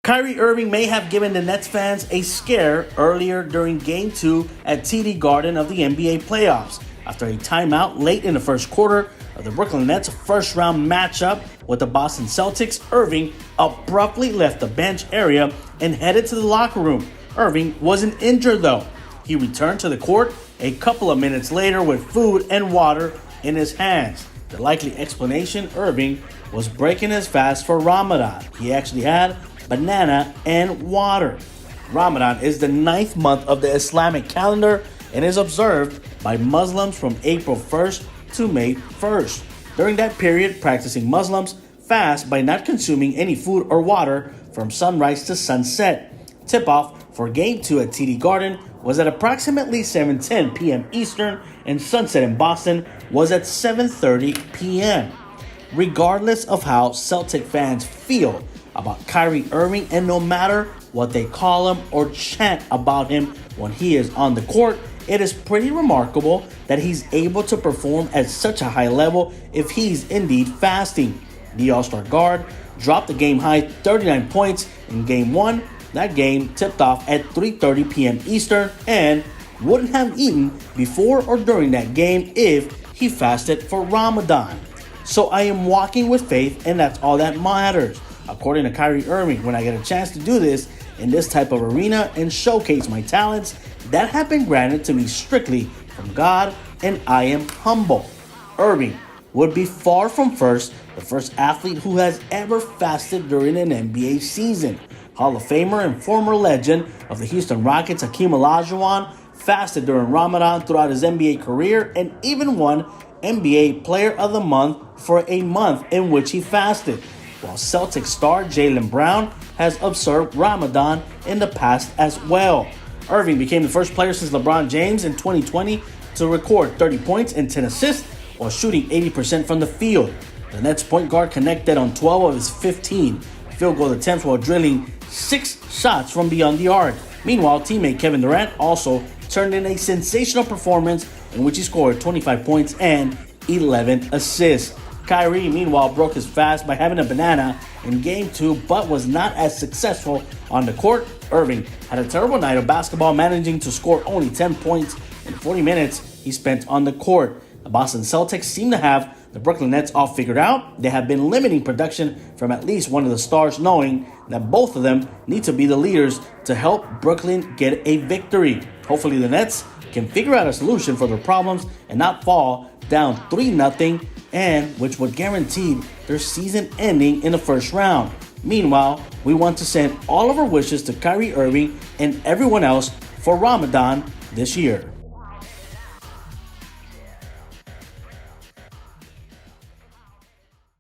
Kyrie Irving may have given the Nets fans a scare earlier during Game 2 at TD Garden of the NBA playoffs. After a timeout late in the first quarter of the Brooklyn Nets' first-round matchup with the Boston Celtics, Irving abruptly left the bench area and headed to the locker room. Irving wasn't injured, though. He returned to the court a couple of minutes later with food and water in his hands. The likely explanation: Irving was breaking his fast for Ramadan. He actually had banana and water. Ramadan is the 9th month of the Islamic calendar and is observed by Muslims from April 1st to May 1st. During that period, practicing Muslims fast by not consuming any food or water from sunrise to sunset. Tip-off for Game 2 at TD Garden was at approximately 7:10 p.m. Eastern, and sunset in Boston was at 7:30 p.m. Regardless of how Celtic fans feel about Kyrie Irving, and no matter what they call him or chant about him when he is on the court, it is pretty remarkable that he's able to perform at such a high level if he's indeed fasting. The All-Star guard dropped the game-high 39 points in Game 1. That game tipped off at 3:30 p.m. Eastern and wouldn't have eaten before or during that game if he fasted for Ramadan. So I am walking with faith, and that's all that matters. According to Kyrie Irving, when I get a chance to do this in this type of arena and showcase my talents, that have been granted to me strictly from God, and I am humble. Irving would be far from the first athlete who has ever fasted during an NBA season. Hall of Famer and former legend of the Houston Rockets, Hakeem Olajuwon, fasted during Ramadan throughout his NBA career and even won NBA Player of the Month for a month in which he fasted, while Celtic star Jaylen Brown has observed Ramadan in the past as well. Irving became the first player since LeBron James in 2020 to record 30 points and 10 assists while shooting 80% from the field. The Nets point guard connected on 12 of his 15 field goal attempts while drilling 6 shots from beyond the arc. Meanwhile, teammate Kevin Durant also turned in a sensational performance in which he scored 25 points and 11 assists. Kyrie, meanwhile, broke his fast by having a banana in Game 2, but was not as successful on the court. Irving had a terrible night of basketball, managing to score only 10 points in 40 minutes he spent on the court. The Boston Celtics seem to have the Brooklyn Nets all figured out. They have been limiting production from at least one of the stars, knowing that both of them need to be the leaders to help Brooklyn get a victory. Hopefully the Nets can figure out a solution for their problems and not fall down 3-0, and which would guarantee their season ending in the first round. Meanwhile, we want to send all of our wishes to Kyrie Irving and everyone else for Ramadan this year.